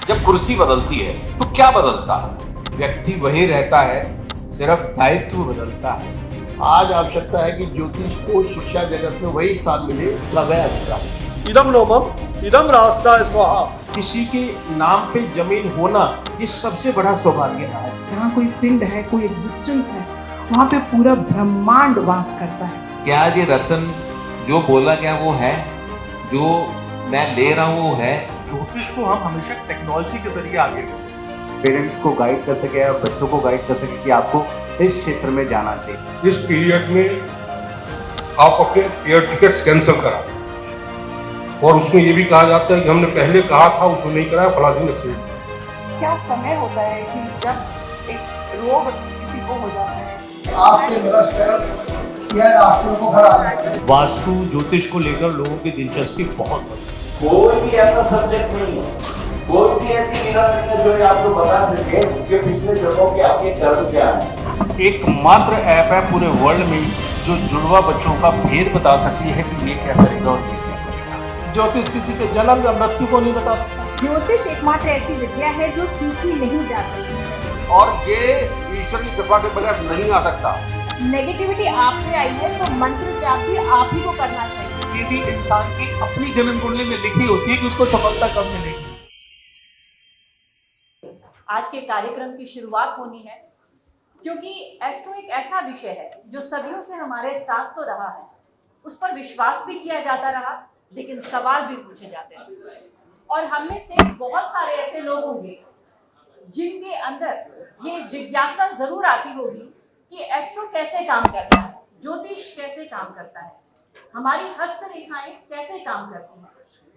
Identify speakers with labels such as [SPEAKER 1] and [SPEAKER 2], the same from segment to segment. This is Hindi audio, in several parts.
[SPEAKER 1] जब कुर्सी बदलती है तो क्या बदलता है?
[SPEAKER 2] व्यक्ति वही रहता है, सिर्फ दायित्व बदलता है। आज आवश्यकता है कि ज्योतिष को शिक्षा जगत में वही स्थान मिले वह अच्छा है।
[SPEAKER 3] इदम लोमम इदम रास्ता स्वाहा।
[SPEAKER 4] किसी के नाम पे जमीन होना ये सबसे बड़ा सौभाग्य है।
[SPEAKER 5] जहाँ कोई पिंड है, कोई एग्जिस्टेंस है, वहाँ पे पूरा ब्रह्मांड वास करता है।
[SPEAKER 1] क्या ये रतन जो बोला गया वो है, जो मैं ले रहा हूँ वो है?
[SPEAKER 4] ज्योतिष को हम हमेशा टेक्नोलॉजी के जरिए आगे
[SPEAKER 2] पेरेंट्स को गाइड कर सके और बच्चों को गाइड कर सके कि आपको इस क्षेत्र में जाना चाहिए।
[SPEAKER 6] इस पीरियड में आप अपने एयर टिकट्स कैंसिल करा, और उसमें ये भी कहा जाता है कि हमने पहले कहा था उसको नहीं कराया, फला दिन एक्सीडेंट।
[SPEAKER 5] क्या समय होता है कि जब एक रोग किसी को हो जाता है,
[SPEAKER 3] आपके भ्रष्ट या रास्ते को खड़ा है।
[SPEAKER 4] वास्तु ज्योतिष को लेकर लोगों की दिलचस्पी बहुत बढ़ी।
[SPEAKER 7] कोई भी ऐसा सब्जेक्ट नहीं है, कोई भी ऐसी विधा नहीं है जो आपको बता सके कि पिछले जन्मों के आपके कर्म क्या है।
[SPEAKER 4] एकमात्र ऐप है पूरे वर्ल्ड में जो जुड़वा बच्चों का भेद बता सकती है कि ये क्या करेगा और ये क्या करेगा।
[SPEAKER 2] ज्योतिष किसी के जन्म या मृत्यु को नहीं बता सकता,
[SPEAKER 8] ज्योतिष एकमात्र ऐसी विद्या है जो सीखी नहीं जा सकती
[SPEAKER 2] और ये ईश्वर की कृपा के बगैर नहीं आ सकता।
[SPEAKER 8] नेगेटिविटी आप पे आई है तो मंत्र जाप भी आप ही को करना चाहिए।
[SPEAKER 4] ये भी इंसान की अपनी जन्म कुंडली में लिखी होती है कि उसको सफलता कब मिलेगी।
[SPEAKER 9] आज के कार्यक्रम की शुरुआत होनी है क्योंकि एस्ट्रो एक ऐसा विषय है जो सदियों से हमारे साथ तो रहा है, उस पर विश्वास भी किया जाता रहा, लेकिन सवाल भी पूछे जाते हैं। और हम में से बहुत सारे ऐसे लोग होंगे जिनके अंदर ये जिज्ञासा जरूर आती होगी कि एस्ट्रो कैसे काम करता है, ज्योतिष कैसे काम करता है, हमारी हस्तरेखाएं कैसे काम करती हैं।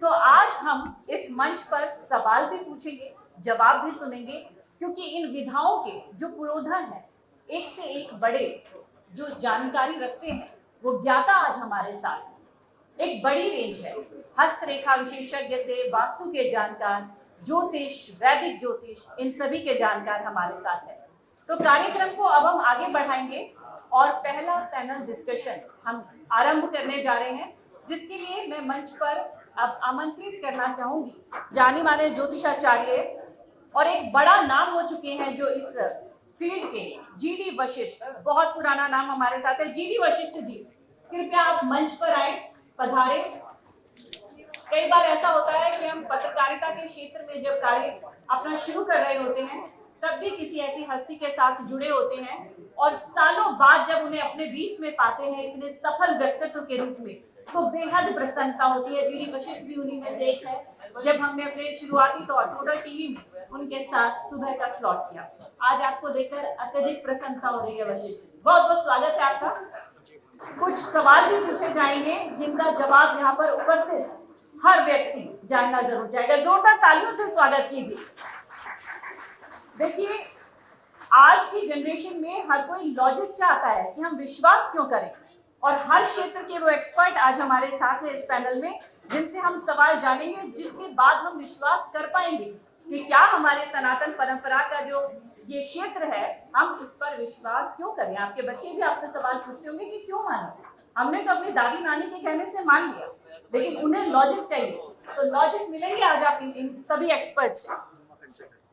[SPEAKER 9] तो आज हम इस मंच पर सवाल भी पूछेंगे, जवाब भी सुनेंगे, क्योंकि इन विधाओं के जो पुरोधन है, एक से एक बड़े जो जानकारी रखते हैं, वो ज्ञाता आज हमारे साथ हैं। एक बड़ी रेंज है, हस्तरेखा विशेषज्ञ से वास्तु के जानकार, ज्योतिष, वैदिक ज्योतिष, इन सभी के जानकार हमारे साथ है। तो कार्यक्रम को अब हम आगे बढ़ाएंगे और पहला पैनल डिस्कशन हम आरंभ करने जा रहे हैं, जिसके लिए मैं मंच पर अब आमंत्रित करना चाहूंगी जानी माने ज्योतिषाचार्य और एक बड़ा नाम हो चुके हैं जो इस फील्ड के, जीडी वशिष्ठ। बहुत पुराना नाम हमारे साथ है, जीडी वशिष्ठ जी, कृपया आप मंच पर आए, पधारे। कई बार ऐसा होता है कि हम पत्रकारिता के क्षेत्र में जब कार्य अपना शुरू कर रहे होते हैं तब भी किसी ऐसी हस्ती के साथ जुड़े होते हैं, और सालों बाद जब उन्हें अपने बीच में पाते हैं इतने सफल व्यक्तित्व के रूप में, तो बेहद प्रसन्नता होती है। जीडी वशिष्ठ भी उन्हीं में से एक है। जब हमने अपने शुरुआती तौर टोटल टीवी में उनके साथ सुबह का स्लॉट किया, आज आपको देखकर अत्यधिक प्रसन्नता हो रही है वशिष्ठ जी, बहुत बहुत स्वागत है आपका। कुछ सवाल भी पूछे जाएंगे जिनका जवाब यहाँ पर उपस्थित हर व्यक्ति जानना जरूर चाहेगा। जोरदार तालियों से स्वागत कीजिए। देखिए, आज की जनरेशन में हर कोई लॉजिक चाहता है कि हम विश्वास क्यों करें, और हर क्षेत्र के वो एक्सपर्ट आज हमारे साथ है इस पैनल में, जिनसे हम सवाल जानेंगे, जिसके बाद हम विश्वास कर पाएंगे कि क्या हमारे सनातन परंपरा का जो ये क्षेत्र है, हम इस पर विश्वास क्यों करें। आपके बच्चे भी आपसे सवाल पूछते होंगे कि क्यों माने। हमने तो अपनी दादी नानी के कहने से मान लिया, लेकिन उन्हें लॉजिक चाहिए, तो लॉजिक मिलेंगे आज आप इन सभी एक्सपर्ट से।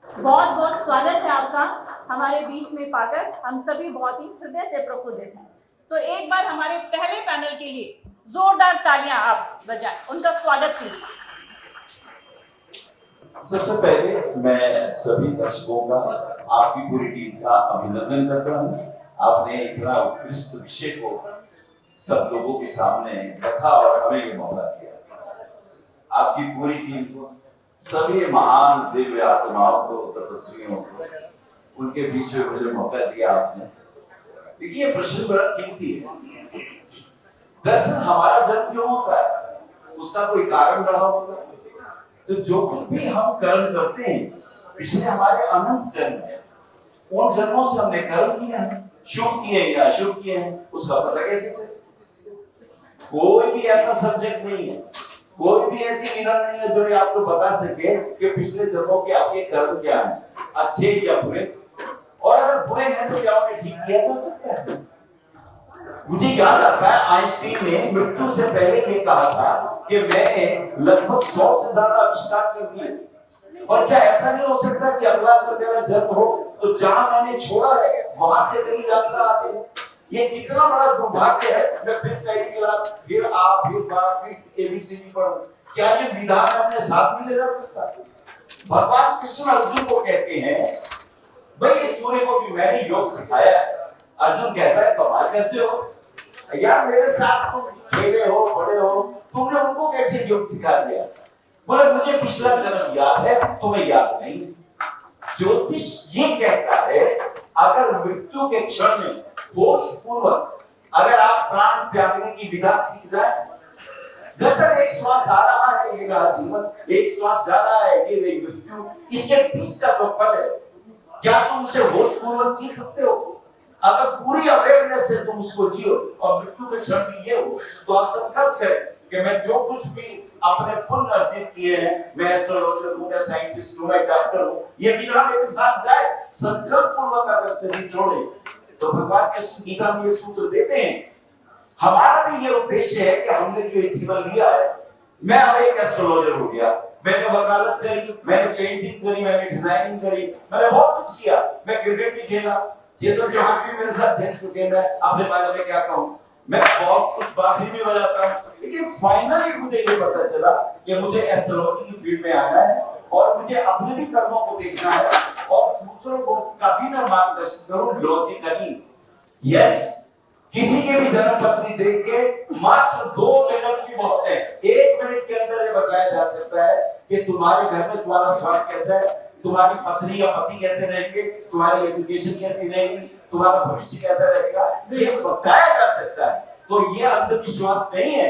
[SPEAKER 9] बहुत बहुत स्वागत है आपका हमारे बीच में पाकर, हम सभी बहुत ही हृदय से प्रफुल्लित हैं। तो एक बार हमारे पहले पैनल के लिए जोरदार तालियां आप बजाएं, उनका स्वागत कीजिए।
[SPEAKER 7] सबसे पहले मैं सभी दर्शकों का, आपकी पूरी टीम का अभिनंदन करता हूं। आपने इतना उत्कृष्ट विषय को सब लोगों के सामने रखा और हमें ये मौका दिया। आपकी पूरी टीम को, सभी महान दिव्य आत्माओं को, तपस्वियों को, उनके बीच में मुझे मौका दिया आपने। देखिए, प्रश्न बड़ा कीमती है। दरअसल हमारा जन्म क्यों होता है, उसका कोई कारण रहा होगा। तो जो कुछ भी हम कर्म करते हैं, पिछले हमारे अनंत जन्म है, उन जन्मों से हमने कर्म किए हैं, शुभ किए या अशुभ किए हैं, उसका पता कैसे चले। कोई भी ऐसा सब्जेक्ट नहीं है, कोई भी ऐसी विधा नहीं है जो आपको बता सके कि पिछले जन्मों के आपके कर्म क्या हैं, अच्छे या बुरे, और अगर बुरे हैं तो क्या उन्हें ठीक किया जा सकता है। मुझे याद आता है आइंस्टीन ने मृत्यु से पहले ये कहा था कि मैंने लगभग 100 से ज्यादा आविष्कार कर दिए, और क्या ऐसा नहीं हो सकता कि अगला अगर मेरा जन्म हो तो जहां मैंने छोड़ा है वहां से मेरी यात्रा आती है? ये कितना बड़ा दुर्भाग्य है। मैं फिर पहली क्लास, फिर आप, फिर बात, फिर एबीसीडी पढ़ूं। क्या ये विधान अपने साथ में ले जा सकता? भगवान कृष्ण अर्जुन को कहते हैं, भाई इस सूर्य को भी मैंने योग सिखाया है। अर्जुन कहता है कमाल करते हो यार, मेरे साथ तुम खेले हो, बड़े हो, तुमने उनको कैसे योग सिखा दिया? बोले मुझे पिछला जन्म याद है, तुम्हें याद नहीं। ज्योतिष ये कहता है अगर मृत्यु के क्षण में होश पूर्वक अगर आप प्राण त्यागने की विधा सीख जाए, जैसे एक श्वास आ रहा है ये रहा जीवन, एक श्वास जा रहा है ये रही मृत्यु, इसके बीच का जो पल है क्या तुम उसे होश पूर्वक जी सकते हो? अगर पूरी अवेयरनेस से तुम उसको जियो और मृत्यु के क्षण में ये हो तो आप संकल्प करें कि मैं जो कुछ भी अपने पुण्य अर्जित किए हैं, मैं एस्ट्रोलॉजर हूं, मैं साइंटिस्ट हूं, मैं डॉक्टर हूं, ये विधा मेरे साथ जाए। संकल्प पूर्वक अगर शरीर छोड़े तो भगवान कृष्ण गीता में ये सूत्र देते हैं। हमारा भी ये उद्देश्य है कि हमने जो ये जीवन लिया है, मैं अब एक एस्ट्रोलॉजर हो गया, मैंने वकालत करी, मैंने पेंटिंग करी, मैंने डिजाइनिंग करी, मैंने बहुत कुछ किया, मैं क्रिकेट भी खेला, चेतन चौहान भी मेरे साथ खेल चुके हैं, मैं अपने बारे में क्या कहूं, मैं बहुत कुछ बांसुरी भी बजाता हूं, लेकिन फाइनली मुझे ये पता चला कि मुझे एस्ट्रोलॉजी की फील्ड में आना है और मुझे अपने भी कर्मों को देखना है और दूसरों को कभी मैं मार्गदर्शन करूं लॉजिकली। यस, किसी के भी जन्म पत्री देख के मात्र 2 मिनट की बहुत है, 1 मिनट के अंदर ये बताया जा सकता है कि तुम्हारे घर में तुम्हारा स्वास्थ्य कैसा है, तुम्हारी पत्नी या पति कैसे रहेंगे, तुम्हारी एजुकेशन कैसी रहेगी, तुम्हारा भविष्य कैसा रहेगा, ये बताया जा सकता है। तो ये अंधविश्वास नहीं है।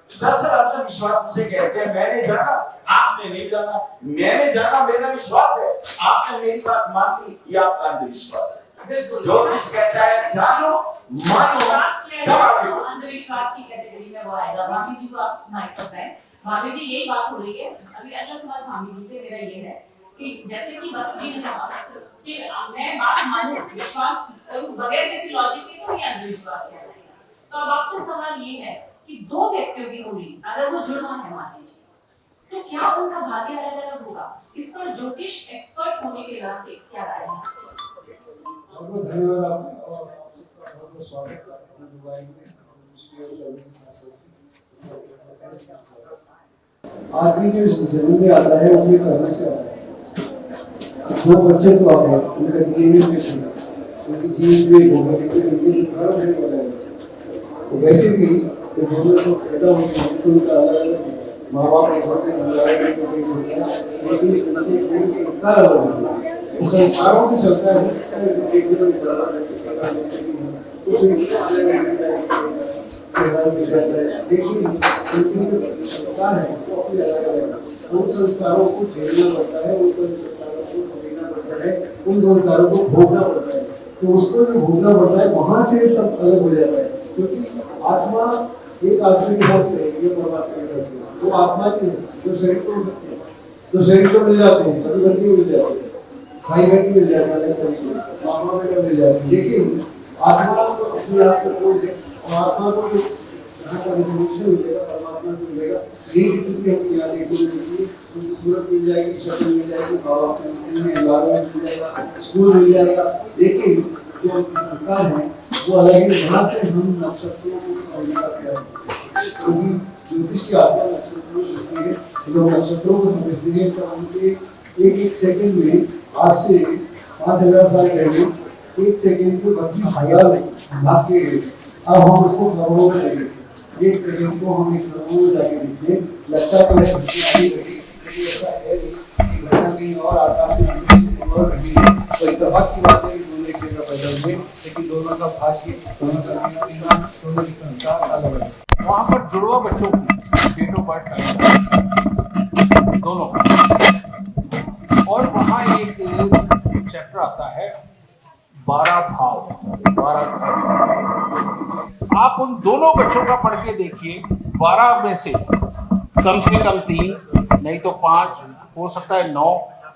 [SPEAKER 7] दरअसल अंधविश्वास उसे कहते हैं मैंने जाना आपने नहीं जाना, मैंने जाना मेरा विश्वास है, आपने मेरी बात मान ली, ये आपका अंधविश्वास है। जो कुछ कहता है जानो मानो,
[SPEAKER 9] अंधविश्वास की कैटेगरी में वो आएगा। भाभी जी को आप माइक पर हैं। भाभी जी यही बात हो रही है। अभी अगला सवाल भाभी जी से मेरा ये है कि जैसे कि बतौर कि मैं बात मानूं, विश्वास बगैर किसी लॉजिक के तो ये अंधविश्वास है। तो अब आपसे सवाल ये है कि 2 व्यक्तियों की होली अगर वो जुड़वा है मान लीजिए, तो क्या उनका भाग्य अलग अलग होगा? इस पर ज्योतिष एक्सपर्ट होने के नाते क्या राय है?
[SPEAKER 3] बहुत धन्यवाद आपका स्वागत आदमी जो इस जन्म में आता है उसमें करना से आता है। 2 बच्चे तो आते हैं, उनका डीएनए में उनकी जीन में होगा, लेकिन उनके घर में बनाया तो वैसे भी जब दोनों को पैदा होते हैं तो उनका अलग माँ बाप एक होते हैं, लेकिन उनके संस्कार अलग होते हैं। उस संस्कारों से चलता है लेकिन उनके जो संस्कार है वो अपने अलग अलग, उन संस्कारों को झेलना पड़ता है, उन संस्कारों को समझना पड़ता है, उन संस्कारों को भोगना पड़ता है। तो उसको जो भोगना पड़ता है वहां से सब अलग हो जाता है, क्योंकि आत्मा एक आदमी के साथ रहेगी, परमात्मा के साथ, वो आत्मा नहीं है जो शरीर को मिल सकते हैं, जो शरीर को मिल जाते हैं, कभी गलती मिल जाती है, भाई बहन मिल जाता है, मामा बेटा मिल जाता है, लेकिन आत्मा को अपने आप को खोल दे और आत्मा को जहाँ का रिजोल्यूशन मिलेगा, परमात्मा को मिलेगा, यही स्थिति हमको यहाँ देखने को मिलती है। उनकी सूरत मिल जाएगी, शक्ल मिल जाएगी, माँ बाप मिल जाएंगे, एनवायरमेंट मिल जाएगा, स्कूल मिल जाएगा, लेकिन जो संस्कार है वो अलग ही। यहाँ से हम नक्षत्रों को समझना प्यार है, क्योंकि ज्योतिष की आत्मा नक्षत्रों को समझती है, लोग नक्षत्रों को समझते हैं तो उनके एक सेकंड में आज से 5000 साल पहले 1 सेकंड के 32,000 भाग के, अब हम उसको करोड़ों में लेंगे, 1 सेकंड को हम 1 करोड़ में जाके देखते, लगता तो है ऐसा है कि घटना कहीं और आकाश में और घटी है, तो इत्तेफाक की बात है कि दोनों एक जगह पैदा हुए, लेकिन दोनों का भाग्य, दोनों का पीना, दोनों की संस्कार अलग अलग।
[SPEAKER 4] वहां पर जुड़वा बच्चों की डेट ऑफ बर्थ दोनों, और वहां एक चैप्टर आता है 12 भाव, 12 भाव। आप उन दोनों बच्चों का पढ़ के देखिए, 12 में से कम 3 नहीं तो 5, हो सकता है 9,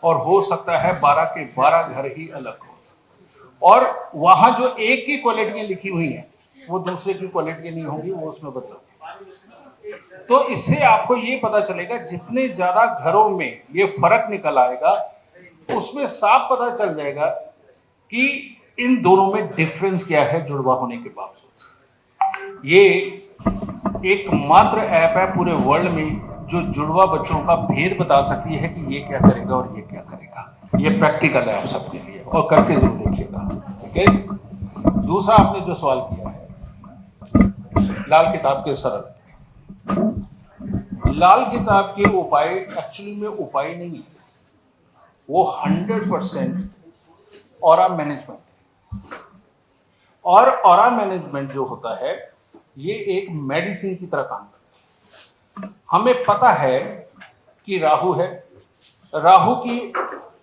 [SPEAKER 4] और हो सकता है 12 के 12 घर ही अलग हो। और वहां जो एक की क्वालिटियां लिखी हुई हैं वो दूसरे की क्वालिटी नहीं होंगी, वो उसमें बदल। तो इससे आपको ये पता चलेगा, जितने ज्यादा घरों में ये फर्क निकल आएगा उसमें साफ पता चल जाएगा कि इन दोनों में डिफरेंस क्या है जुड़वा होने के बावजूद। ये एकमात्र ऐप है पूरे वर्ल्ड में जो जुड़वा बच्चों का भेद बता सकती है कि ये क्या करेगा और ये क्या करेगा। ये प्रैक्टिकल है आप सबके लिए और करके जरूर देखिएगा। ठीक है। दूसरा आपने जो सवाल किया है लाल किताब के सरल, लाल किताब के उपाय एक्चुअली में उपाय नहीं है, वो 100% ऑरा मैनेजमेंट। और ऑरा मैनेजमेंट जो होता है ये एक मेडिसिन की तरह काम करता है। हमें पता है कि राहु है, राहु की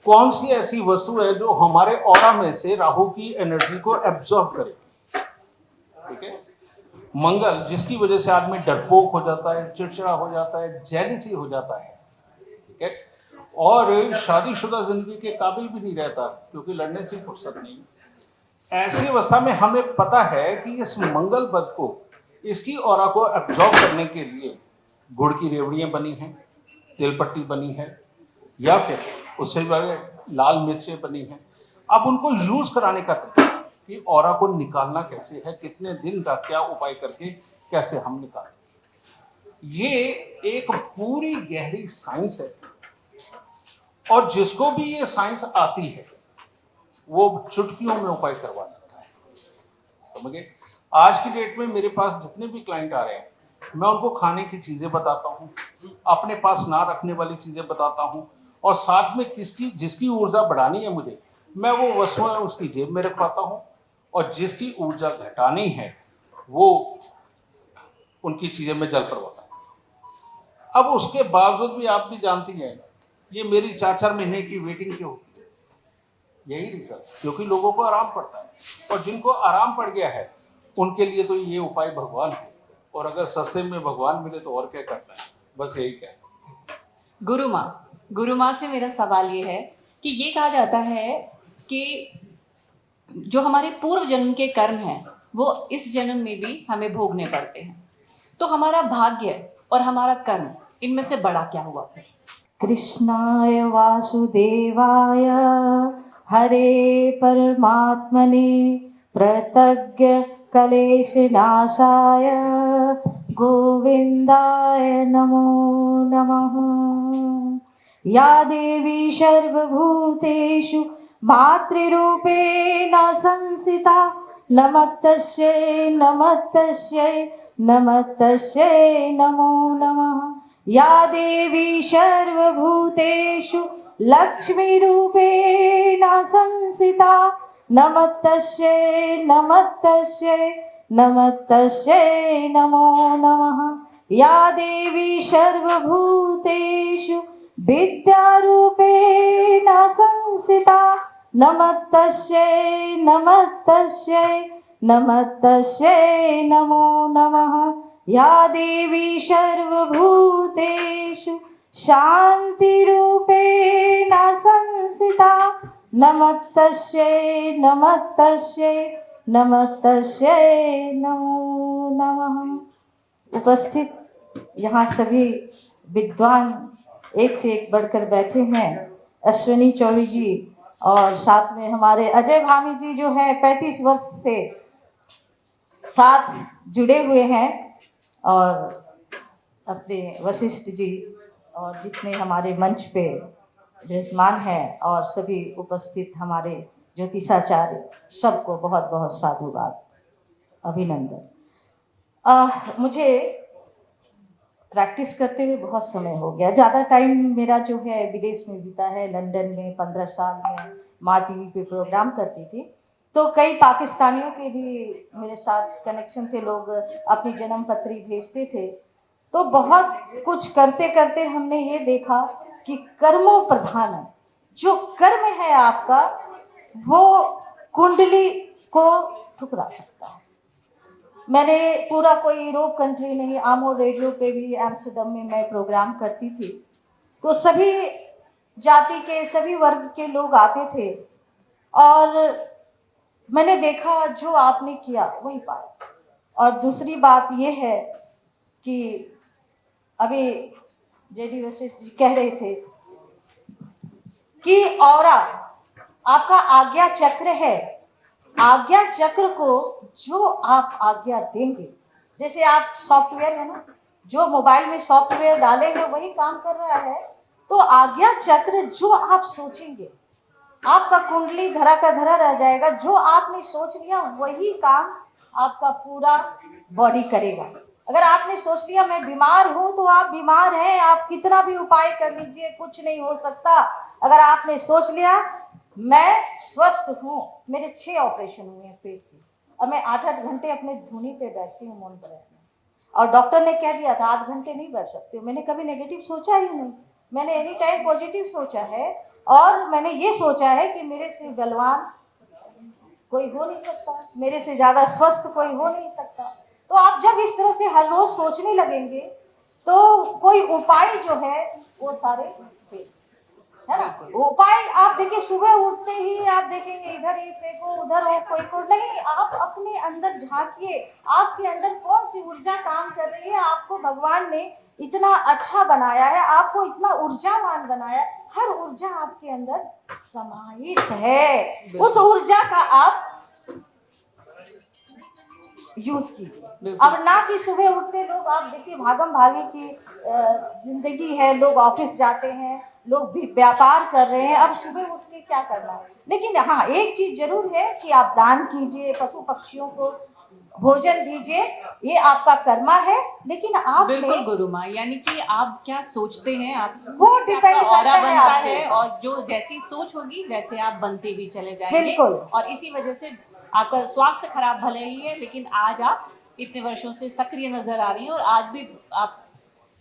[SPEAKER 4] कौन सी ऐसी वस्तु है जो हमारे ऑरा में से राहु की एनर्जी को एब्जॉर्ब करेगी। ठीक है। मंगल, जिसकी वजह से आदमी डरपोक हो जाता है, चिड़चिड़ा हो जाता है, जेलसी हो जाता है। ठीक है। और शादीशुदा जिंदगी के काबिल भी नहीं रहता क्योंकि लड़ने से फुर्सत नहीं। ऐसी अवस्था में हमें पता है कि इस मंगल पद को, इसकी ऑरा को एब्जॉर्ब करने के लिए गुड़ की रेवड़ियां बनी हैं, तिलपट्टी बनी है, या फिर उससे बड़े लाल मिर्चें बनी हैं। अब उनको यूज कराने का तरीका कि ऑरा को निकालना कैसे है, कितने दिन का क्या उपाय करके कैसे हम निकालें, ये एक पूरी गहरी साइंस है। और जिसको भी ये साइंस आती है वो चुटकियों में उपाय करवा सकता है। समझे। आज की डेट में मेरे पास जितने भी क्लाइंट आ रहे हैं मैं उनको खाने की चीजें बताता हूँ, अपने पास ना रखने वाली चीजें बताता हूँ, और साथ में जिसकी ऊर्जा बढ़ानी है मुझे, मैं वो वस्तुएं उसकी जेब में रखवाता हूँ, और जिसकी ऊर्जा घटानी है वो उनकी चीजें में जल करवाता हूँ। अब उसके बावजूद भी आप भी जानती हैं ये मेरी 4-4 महीने की वेटिंग क्यों होती है, यही रीजन, क्योंकि लोगों को आराम पड़ता है। और जिनको आराम पड़ गया है उनके लिए तो ये उपाय भगवान है, और अगर सस्ते में भगवान मिले तो और क्या करना है, बस यही क्या है।
[SPEAKER 9] गुरु माँ से मेरा सवाल ये है कि ये कहा जाता है कि जो हमारे पूर्व जन्म के कर्म हैं वो इस जन्म में भी हमें भोगने पड़ते हैं, तो हमारा भाग्य और हमारा कर्म इनमें से बड़ा क्या हुआ?
[SPEAKER 10] कृष्णाय वासुदेवाय हरे परमात्मने प्रत्यज्ञ कलेशनाशाय गोविंदाय नमो नमः। या देवी सर्वभूतेषु मातृरूपेण संस्थिता नमस्तस्यै नमस्तस्यै नमस्तस्यै नमो नमः। या देवी सर्वभूतेषु लक्ष्मीरूपेण संस्थिता नमस्तस्यै नमस्तस्यै नमस्तस्यै नमो नमः। या देवी सर्वभूतेषु विद्यारूपेण संस्थिता नमस्तस्यै नमस्तस्यै नमस्तस्यै नमो नमः। या देवी सर्वभूतेषु शान्तिरूपेण संस्थिता नमस्तस्यै नमस्तस्यै नमस्तस्यै नमो नमः। उपस्थित यहाँ सभी विद्वान एक से एक बढ़कर बैठे हैं। अश्विनी चौबे जी और साथ में हमारे अजय भामी जी जो है 35 वर्ष से साथ जुड़े हुए हैं, और अपने वशिष्ठ जी और जितने हमारे मंच पे विराजमान हैं और सभी उपस्थित हमारे ज्योतिषाचार्य, सबको बहुत बहुत साधुवाद, अभिनंदन। मुझे प्रैक्टिस करते हुए बहुत समय हो गया, ज़्यादा टाइम मेरा जो है विदेश में बीता है। लंदन में 15 साल में माँ टीवी पे प्रोग्राम करती थी, तो कई पाकिस्तानियों के भी मेरे साथ कनेक्शन थे, लोग अपनी जन्म पत्री भेजते थे। तो बहुत कुछ करते करते हमने ये देखा कि कर्मों प्रधान है, जो कर्म है आपका वो कुंडली को ठुकरा सकता है। मैंने पूरा कोई यूरोप कंट्री नहीं, आमो रेडियो पे भी एम्स्टर्डम में मैं प्रोग्राम करती थी, तो सभी जाति के सभी वर्ग के लोग आते थे, और मैंने देखा जो आपने किया वही पाया। और दूसरी बात यह है कि अभी जेडी वशिष्ठ जी कह रहे थे कि औरा आपका आज्ञा चक्र है, आज्ञा चक्र को जो आप आज्ञा देंगे, जैसे आप सॉफ्टवेयर है ना, जो मोबाइल में सॉफ्टवेयर डाले हैं वही काम कर रहा है, तो आज्ञा चक्र जो आप सोचेंगे आपका कुंडली धरा का धरा रह जाएगा। जो आपने सोच लिया वही काम आपका पूरा बॉडी करेगा। अगर आपने सोच लिया मैं बीमार हूं तो आप बीमार हैं, आप कितना भी उपाय कर लीजिए कुछ नहीं हो सकता। अगर आपने सोच लिया मैं स्वस्थ हूं, मेरे 6 ऑपरेशन हुए हैं पेट के, और मैं 8-8 घंटे अपने धुनी पे बैठती हूँ मौन पर, और डॉक्टर ने कह दिया था 8 घंटे नहीं बैठ सकते। मैंने कभी नेगेटिव सोचा ही नहीं, मैंने एनी टाइम पॉजिटिव सोचा है, और मैंने ये सोचा है कि मेरे से बलवान कोई हो नहीं सकता, मेरे से ज्यादा स्वस्थ कोई हो नहीं सकता। तो आप जब इस तरह से हर रोज सोचने लगेंगे तो कोई उपाय जो है वो सारे है ना। उपाय आप देखिए, सुबह उठते ही आप देखेंगे इधर ही फेंको उधर हो, कोई को नहीं, आप अपने अंदर झांकिए, आपके अंदर कौन सी ऊर्जा काम कर रही है। आपको भगवान ने इतना अच्छा बनाया है, आपको इतना ऊर्जावान बनाया है, हर ऊर्जा आपके अंदर समाहित है। उस ऊर्जा का आप यूज कीजिए। अब ना कि सुबह उठते लोग, आप देखिए भागम भागी की जिंदगी है, लोग ऑफिस जाते हैं, लोग भी व्यापार कर रहे हैं, अब सुबह उठ के क्या करना है। लेकिन हाँ, एक चीज जरूर है कि आप दान कीजिए, पशु पक्षियों को भोजन दीजिए, ये आपका कर्मा है। लेकिन आप
[SPEAKER 9] बिल्कुल गुरु माँ, यानी कि आप क्या सोचते हैं, आप
[SPEAKER 10] वो डिपेंड करता है
[SPEAKER 9] बनता है, और जो जैसी सोच होगी वैसे आप बनते भी चले जाएंगे।
[SPEAKER 10] बिल्कुल।
[SPEAKER 9] और इसी वजह से आपका स्वास्थ्य खराब भले ही है, लेकिन आज आप इतने वर्षों से सक्रिय नजर आ रही हैं, और आज भी आप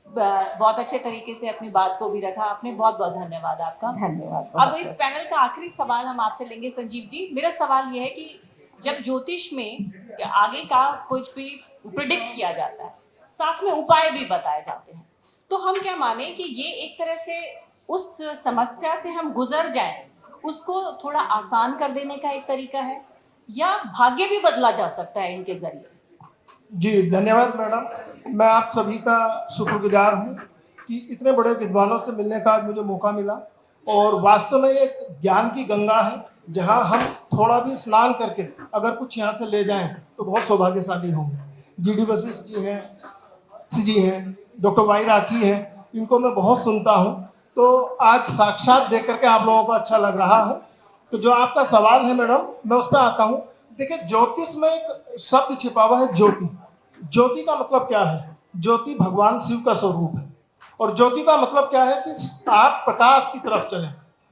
[SPEAKER 9] बहुत अच्छे तरीके से अपनी बात को भी रखा आपने। बहुत बहुत धन्यवाद आपका।
[SPEAKER 10] धन्यवाद।
[SPEAKER 9] अब इस पैनल का आखिरी सवाल हम आपसे लेंगे संजीव जी। मेरा सवाल यह है कि जब ज्योतिष में आगे का कुछ भी प्रिडिक्ट किया जाता है, साथ में उपाय भी बताए जाते हैं, तो हम क्या माने कि ये एक तरह से उस समस्या से हम गुजर जाएं, उसको थोड़ा आसान कर देने का एक तरीका है, या भाग्य भी बदला जा सकता है इनके जरिए?
[SPEAKER 11] जी धन्यवाद मैडम, मैं आप सभी का शुक्रगुजार हूँ कि इतने बड़े विद्वानों से मिलने का आज मुझे मौका मिला। और वास्तव में एक ज्ञान की गंगा है, जहाँ हम थोड़ा भी स्नान करके अगर कुछ यहाँ से ले जाएं तो बहुत सौभाग्यशाली होंगे। जीडी वशिष्ठ जी हैं, डॉक्टर वाई राखी हैं, इनको मैं बहुत सुनता हूँ, तो आज साक्षात देख करके आप लोगों को अच्छा लग रहा है। तो जो आपका सवाल है मैडम, मैं उस पर आता हूँ। देखिए, ज्योतिष में एक शब्द छिपा हुआ है ज्योति। ज्योति का मतलब क्या है? ज्योति भगवान शिव का स्वरूप है। और ज्योति का मतलब क्या है कि आप प्रकाश की तरफ चले,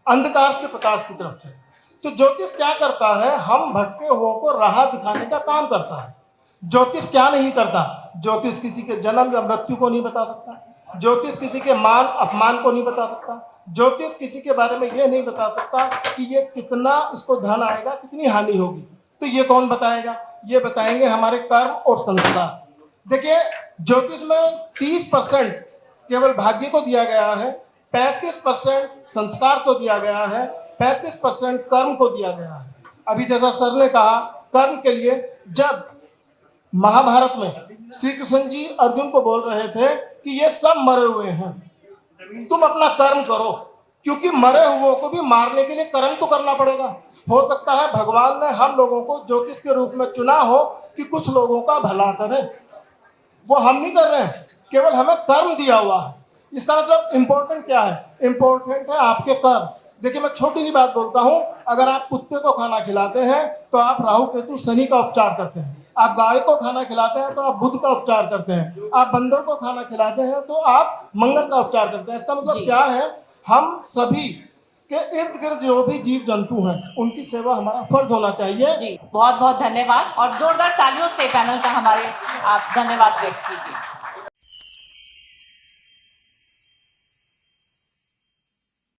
[SPEAKER 11] अंधकार से प्रकाश की तरफ चले। तो ज्योतिष क्या करता है? हम भटके हुओं को राह दिखाने का काम करता है। ज्योतिष क्या नहीं करता? ज्योतिष किसी के जन्म या मृत्यु को नहीं बता सकता, ज्योतिष किसी के मान अपमान को नहीं बता सकता, ज्योतिष किसी के बारे में यह नहीं बता सकता कि ये कितना इसको धन आएगा, कितनी हानि होगी। तो ये कौन बताएगा? ये बताएंगे हमारे कर्म और संस्कार। देखिए, ज्योतिष में 30% केवल भाग्य को दिया गया है, 35% संस्कार को दिया गया है, 35% कर्म को दिया गया है। अभी जैसा सर ने कहा, कर्म के लिए जब महाभारत में श्री कृष्ण जी अर्जुन को बोल रहे थे कि ये सब मरे हुए हैं, तुम अपना कर्म करो, क्योंकि मरे हुओं को भी मारने के लिए कर्म तो करना पड़ेगा। हो सकता है भगवान ने हम लोगों को ज्योतिष के रूप में चुना हो कि कुछ लोगों का भला करें, वो हम नहीं कर रहे हैं, केवल हमें कर्म दिया हुआ है। इसका मतलब इम्पोर्टेंट क्या है? इम्पोर्टेंट है आपके कर्म। देखिए, मैं छोटी सी बात बोलता हूँ, अगर आप कुत्ते को खाना खिलाते हैं तो आप राहु केतु शनि का उपचार करते हैं, आप गाय को खाना खिलाते हैं तो आप बुध का उपचार करते हैं, आप बंदर को खाना खिलाते हैं तो आप मंगल का उपचार करते हैं। इसका मतलब क्या है? हम सभी के इर्द गिर्द जो भी जीव जंतु हैं उनकी सेवा हमारा फर्ज होना चाहिए।
[SPEAKER 9] जी बहुत बहुत धन्यवाद, और जोरदार तालियों से पैनल का हमारे आप धन्यवाद व्यक्त कीजिए।